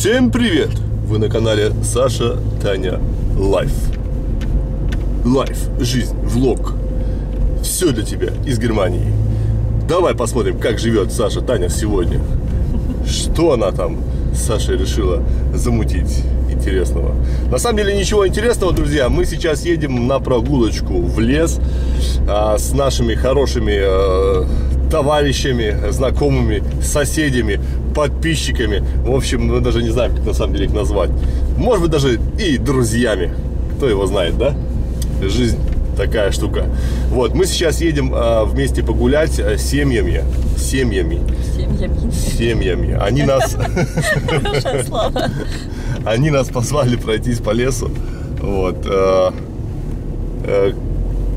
Всем привет! Вы на канале Саша, Таня, Лайф. Лайф, жизнь, влог. Все для тебя из Германии. Давай посмотрим, как живет Саша, Таня сегодня. Что она там, Саша, решила замутить интересного. На самом деле ничего интересного, друзья. Мы сейчас едем на прогулочку в лес с нашими хорошими товарищами, знакомыми, соседями, подписчиками. В общем, мы даже не знаем, как на самом деле их назвать. Может быть, даже и друзьями. Кто его знает, да? Жизнь такая штука. Вот, мы сейчас едем вместе погулять с семьями. Они нас... Хорошее слово. Они нас позвали пройтись по лесу. Вот.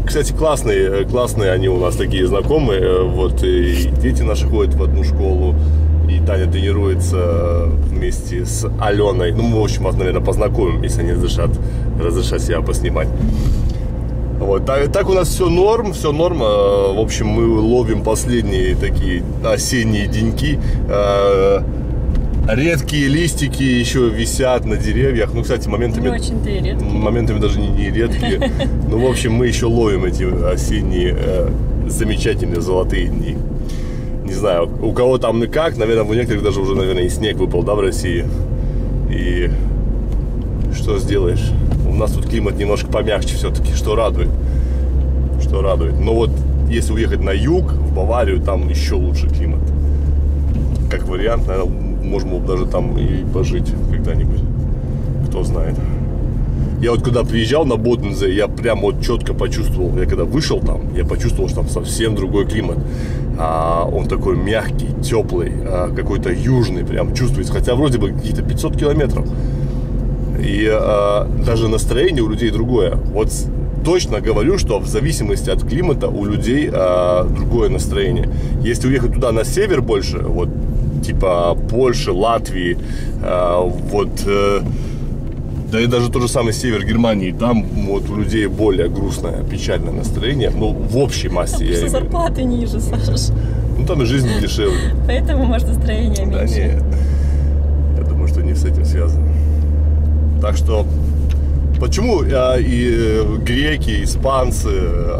Кстати, классные они у нас такие знакомые. Вот, и дети наши ходят в одну школу. И Таня тренируется вместе с Аленой. Ну, мы, в общем, вас, наверное, познакомим, если они разрешат себя поснимать. Вот. Так у нас все норм. В общем, мы ловим последние такие осенние деньки. Редкие листики еще висят на деревьях. Ну, кстати, моментами... Не очень-то и редкие. Моментами даже не редкие. Ну, в общем, мы еще ловим эти осенние замечательные золотые дни. Не знаю, у кого там и как. Наверное, у некоторых даже уже, наверное, и снег выпал, да, в России. И что сделаешь? У нас тут климат немножко помягче все-таки, что радует. Но вот если уехать на юг, в Баварию, там еще лучше климат. Как вариант, наверное, можно даже там и пожить когда-нибудь. Кто знает. Я вот когда приезжал на Бодензе, я прям вот четко почувствовал, я когда вышел там, я почувствовал, что там совсем другой климат. Он такой мягкий, теплый, какой-то южный, прям чувствуется. Хотя вроде бы какие-то 500 километров. И даже настроение у людей другое. Вот точно говорю, что в зависимости от климата у людей другое настроение. Если уехать туда на север больше, вот типа Польши, Латвии, да и даже тот же самый север Германии, там вот у людей более грустное, печальное настроение. Ну, в общей массе. Потому что зарплаты ниже, Саш. Ну, там и жизнь дешевле. Поэтому, может, настроение меньше. Да нет. Я думаю, что не с этим связано. Так что, почему и греки, испанцы,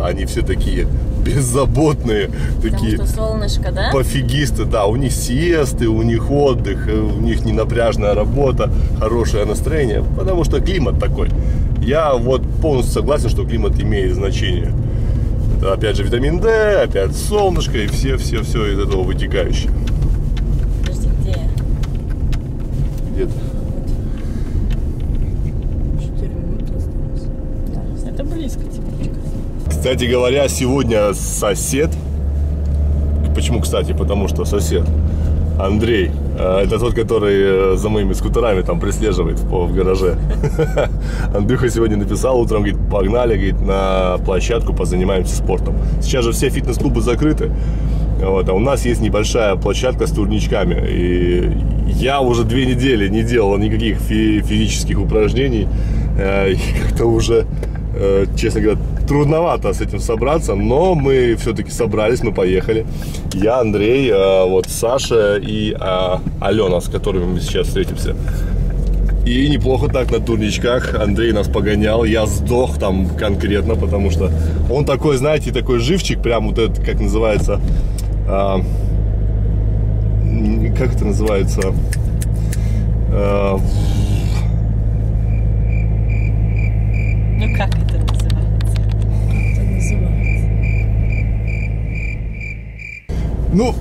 они все такие беззаботные, такие потому что солнышко, да? пофигисты, да, у них сиесты, у них отдых, у них не напряжная работа, хорошее настроение, потому что климат такой. Я вот полностью согласен, что климат имеет значение. Это опять же витамин D, опять солнышко и все из этого вытекающее. Подожди, где я? Где-то. 4 минуты осталось. Да, это близко, типа. Кстати говоря, сегодня сосед. Почему, кстати? Потому что сосед Андрей, это тот, который за моими скутерами там прислеживает в гараже. Андрюха сегодня написал утром, говорит, погнали, говорит, на площадку, позанимаемся спортом. Сейчас же все фитнес-клубы закрыты. Вот, а у нас есть небольшая площадка с турничками. И я уже 2 недели не делал никаких физических упражнений. И как-то уже, честно говоря, трудновато с этим собраться, но мы все-таки собрались, мы поехали. Я, Андрей, вот Саша и Алена, с которыми мы сейчас встретимся. И неплохо так на турничках. Андрей нас погонял, я сдох там конкретно, потому что он такой, знаете, такой живчик, прям вот это, как называется, как это называется? Ну как это называется? Ну,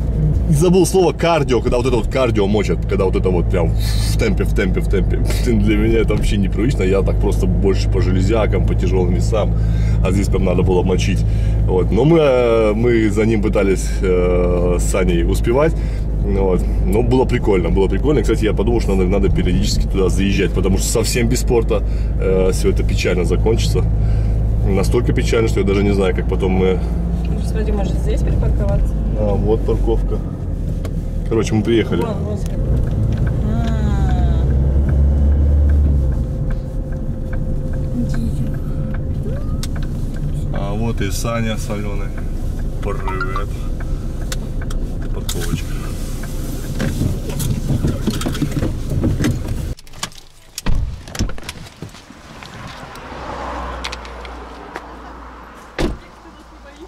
забыл слово кардио, когда вот это вот кардио мочат, когда вот это вот прям в темпе. Для меня это вообще непривычно, я так просто больше по железякам, по тяжелым весам, а здесь прям надо было мочить. Вот. Но мы за ним пытались с Саней успевать. Вот. Но было прикольно. Кстати, я подумал, что надо периодически туда заезжать, потому что совсем без спорта все это печально закончится. Настолько печально, что я даже не знаю, как потом мы... Смотри, может здесь припарковаться? А, вот парковка. Короче, мы приехали. А вот и Саня с Аленой. Привет. Парковочка.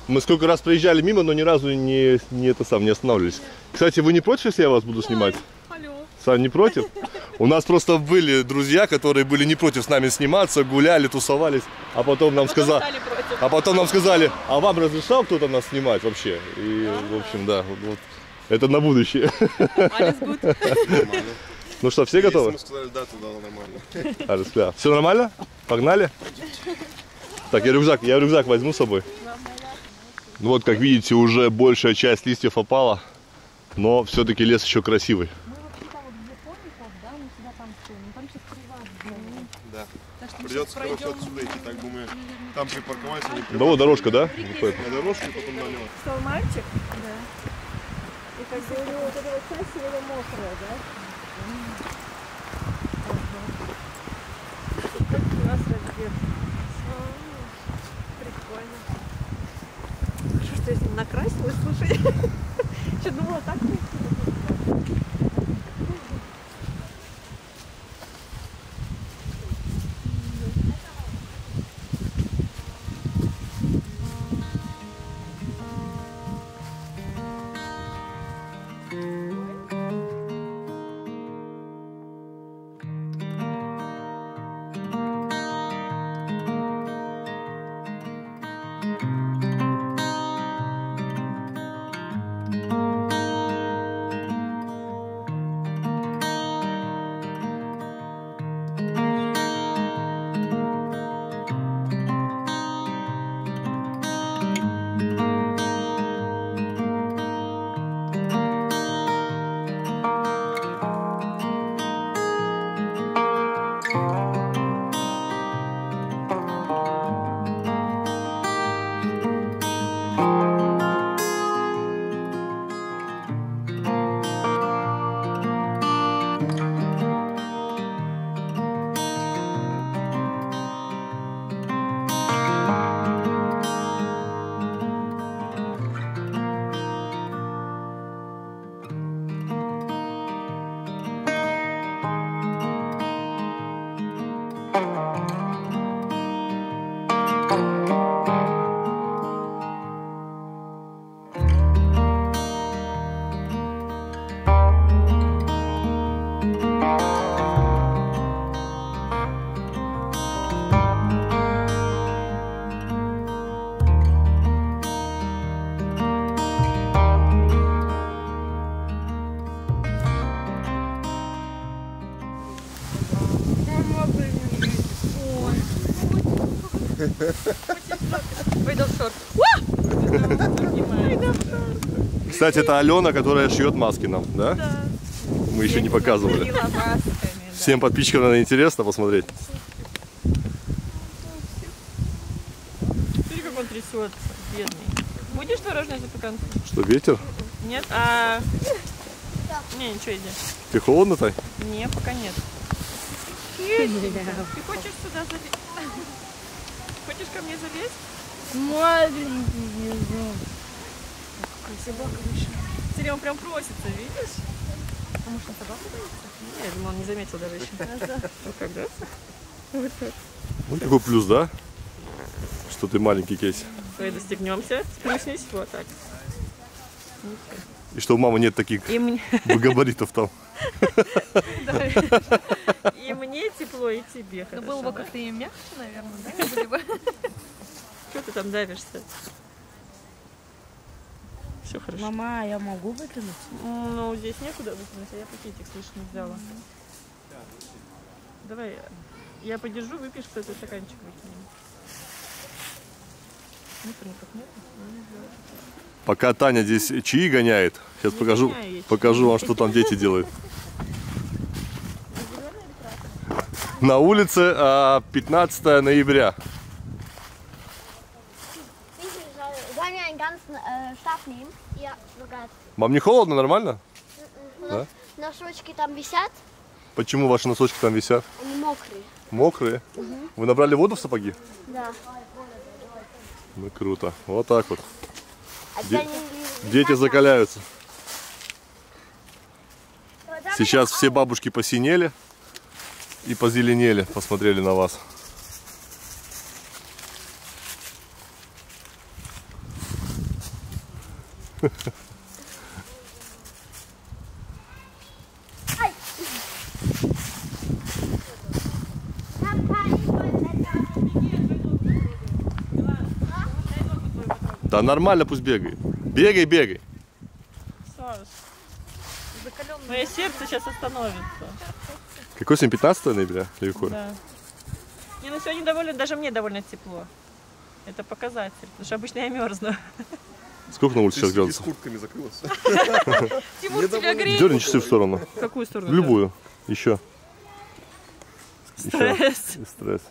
Мы сколько раз проезжали мимо, но ни разу не останавливались. Кстати, вы не против, если я вас буду снимать? Алло. Сань, не против? У нас просто были друзья, которые были не против с нами сниматься, гуляли, тусовались, а потом нам сказали, а вам разрешал кто-то нас снимать вообще? И, в общем, да, вот, это на будущее. Ну что, все готовы? Мы сказали, да, туда нормально. Все нормально? Погнали? Так, я рюкзак возьму с собой. Ну вот, как видите, уже большая часть листьев опала, но все-таки лес еще красивый. Да. Придется, короче, отсюда идти, так бы мы там припарковались. Да вот дорожка, да? На дорожку, потом налево. Что, мальчик? Да. И как бы у него вот эта вот часть сегодня мокрая, да? Как у нас раздет. Прикольно. Хорошо, что я с ним накрасилась, слушай. Что думала, так не Кстати, это Алена, которая шьет маски нам, да? Да. Мы еще не показывали. Всем подписчикам, наверное, интересно посмотреть. Смотри, как он трясется, бедный. Будешь творожная запеканка? Что, ветер? Нет? Не, ничего, иди. Ты холодно, Тань? Не, пока нет. Ты хочешь сюда залезть? Хочешь ко мне залезть? Маленький ежик. Какая собака вышла. Смотри, он прям просится, видишь? А может, он собаку боится? Я думала, он не заметил даже еще. Ну как, да? Вот так. Ну, какой плюс, да? Что ты маленький кейс. Давай достигнемся, сплюснись, вот так. И что у мамы нет таких габаритов там. И мне тепло, и тебе хорошо. Было бы как-то и мягче, наверное, да? Что ты там давишься? Все хорошо. Мама, я могу выкинуть? Ну, здесь некуда выкинуть, а я пакетик, слышишь, не взяла. Давай, я подержу, выпьешь, кто этот стаканчик выкинем. Пока Таня здесь чаи гоняет, сейчас покажу вам, что там дети делают. На улице 15 ноября. Вам не холодно, нормально? Да? Носочки там висят. Почему ваши носочки там висят? Они мокрые. Мокрые? Вы набрали воду в сапоги? Да. Ну круто. Вот так вот. Дети закаляются. Сейчас все бабушки посинели и позеленели, посмотрели на вас. Да нормально, пусть бегает. Бегай, бегай. Саш, мое сердце сейчас остановится. Какой сегодня 15 ноября? Или какой? Да. Не, ну сегодня довольно, даже мне довольно тепло. Это показатель, потому что обычно я мерзну. Сколько на улице сейчас С градусов? куртками закрылась. Тимур, тебя греет. Дерни часы в сторону. В какую сторону? В любую. Еще. Стресс. Стресс.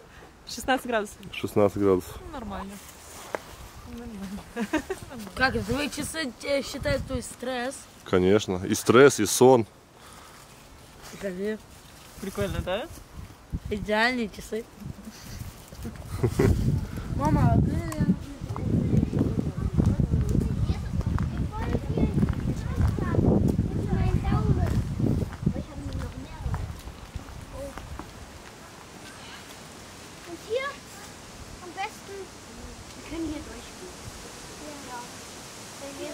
16 градусов. 16 градусов. Нормально. Как это? Твои часы считают твой стресс? Конечно. И стресс, и сон. Скажи, Прикольно, да? идеальные часы. Мама, Und hier am besten, wir können hier durchgehen. Ja. Weil hier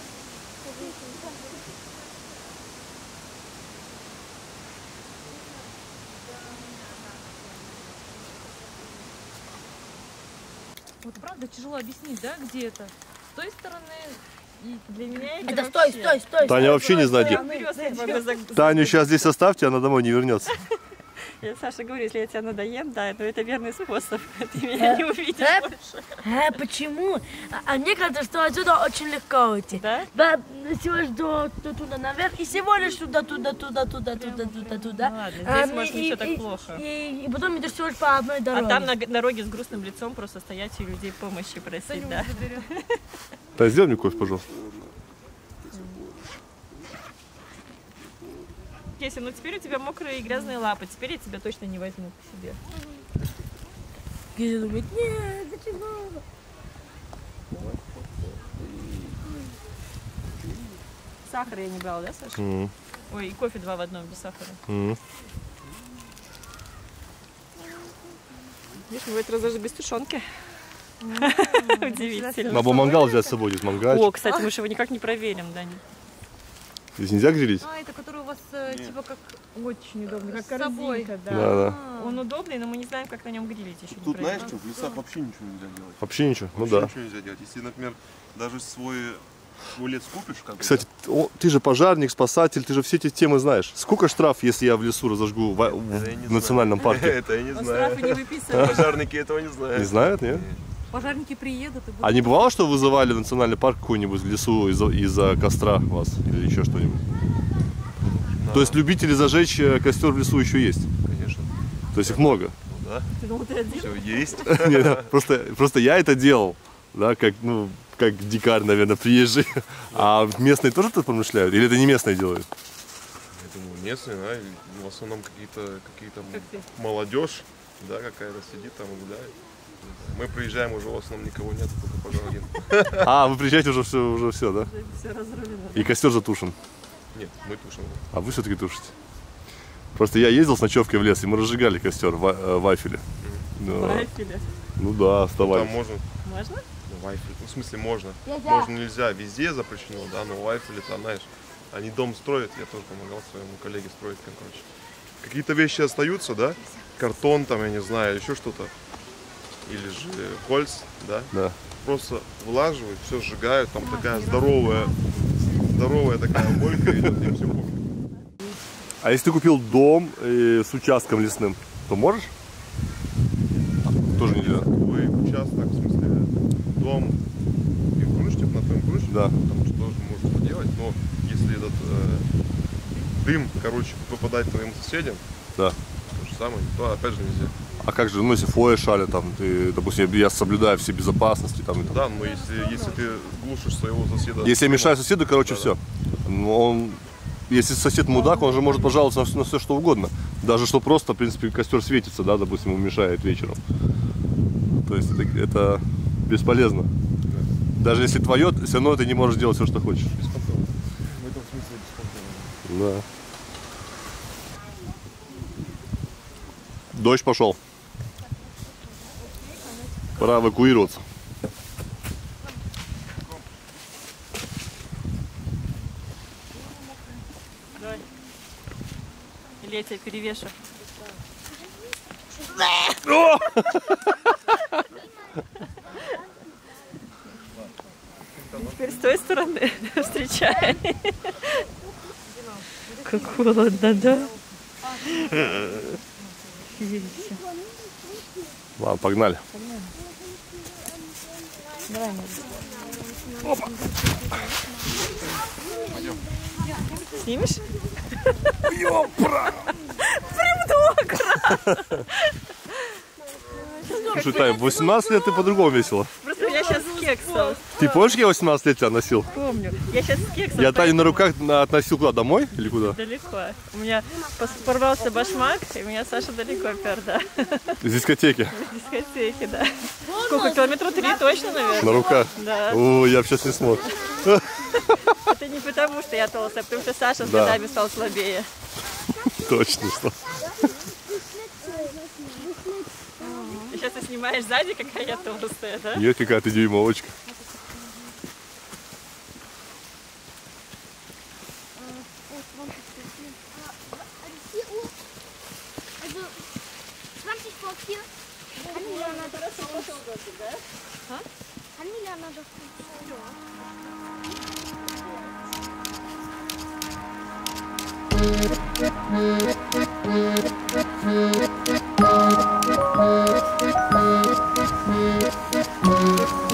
Вот правда тяжело объяснить, да, где это? С той стороны, и для меня это стой. Таня вообще не знает, где. где. Таню сейчас здесь оставьте, она домой не вернется. Я Саша говорю, если я тебя надоем, да, то это верный способ. Ты меня не увидишь больше. Почему? А мне кажется, что отсюда очень легко уйти. Да? Да, всего лишь туда наверх, и всего лишь туда. Ну ладно, здесь, может, ничего так плохо. И потом идешь всего лишь по одной А дороге. там на дороге с грустным лицом просто стоять и людей помощи просить, да. Да, сделай мне кофе, пожалуйста. Если, ну теперь у тебя мокрые и грязные лапы, теперь я тебя точно не возьму к себе. Гиза думает, нет, зачем? Сахара я не брала, да, Саша? Мгм. Ой, и кофе 2 в одном, без сахара. Мгм. Видишь, бывает раз даже без тушенки. Удивительно. Надо было мангал взять с собой, здесь О, мангальчик. кстати, мы же его никак не проверим, да? Здесь нельзя грилить? А, это который у вас типа как Очень удобно, как с собой. корзинка, Да, да. Он удобный, но мы не знаем, как на нем грилить еще. Тут, знаешь что, в лесах вообще ничего нельзя делать. Вообще ничего? Ну Вообще да. ничего нельзя делать. Если, например, даже свой лес купишь, как бы, Кстати, ты же пожарник, спасатель, ты же все эти темы знаешь. Сколько штраф, если я в лесу разожгу да? Это я не в знаю. национальном парке? Это я не Он знаю. штрафы не выписывает. Пожарники этого не знают. Не знают, нет? пожарники приедут и будут. А не бывало, что вызывали в национальный парк какой-нибудь в лесу из-за костра вас или еще что-нибудь? То есть любители зажечь костер в лесу еще есть? Конечно. То есть их много? Ну да. Ты думал, ты один? Все есть. Не, да, просто я это делал, да, как дикарь, наверное, приезжий. А местные тоже это промышляют? Или это не местные делают? Я думаю, местные, да, и в основном какие-то Как ты? молодежь, да, какая-то сидит там и гуляет. Мы приезжаем, уже в основном никого нет, только пожар один. А, вы приезжаете уже все, да? Все разрулено. И костер затушен. Нет, мы тушим. А вы все-таки тушите? Просто я ездил с ночевкой в лес, и мы разжигали костер в Айфеле. Да. Вафели. Ну да, Там оставались. можно, Можно? ну, в Айфеле, ну, в смысле можно. Можно нельзя, везде запрещено, да, но в Айфеле там, знаешь, они дом строят, я тоже помогал своему коллеге строить, там, короче. Какие-то вещи остаются, да, картон там, я не знаю, еще что-то. Или же кольц, да, Да. просто влаживают, все сжигают, там такая здоровая такая мойка идет, и все пофиг. А если ты купил дом с участком лесным, то можешь? Тоже нельзя. Твой участок, в смысле, дом и грунт, на твоем грунте, Да. там что тоже можно поделать, но если этот дым, короче, попадает к твоим соседям, Да. то же самое, то опять же нельзя. А как же, ну если фоя шалят, там, ты, допустим, я соблюдаю все безопасности, там, и там. Да, но если ты глушишь своего соседа... Если я мешаю соседу, короче, Да, все. Он, если сосед мудак, он же может пожаловаться на все что угодно. Даже что просто, в принципе, костер светится, да, допустим, ему мешает вечером. То есть это бесполезно. Даже если твое, все равно ты не можешь делать все, что хочешь. Беспонтово. В этом смысле беспонтово. Да. Дождь пошел. Пора эвакуироваться. Или я тебя перевешу? Теперь с той стороны встречай. Как холодно, да? Ладно, погнали. Давай, опа. Снимешь? Ёпра! Прям мокро! Слушай, Тань, в 18 лет ты по-другому весело. Просто я сейчас с кексом. Ты помнишь, как я 18 лет тебя носил? Помню. Я сейчас с кексом. Я Таню на руках относил куда? Домой или куда? Далеко. У меня порвался башмак, и меня Саша далеко пер, да. Из дискотеки. В дискотеке, да. Сколько? Километра 3 точно, наверное? На руках? Да. О, я бы сейчас не смог. Это не потому, что я толстая, а потому что Саша с годами стал слабее. Точно, что. Сейчас ты снимаешь сзади, какая я толстая, да? Нет, какая ты дюймовочка. Also 20 vor 4. Kann Milana doch Kann Milana doch Ja.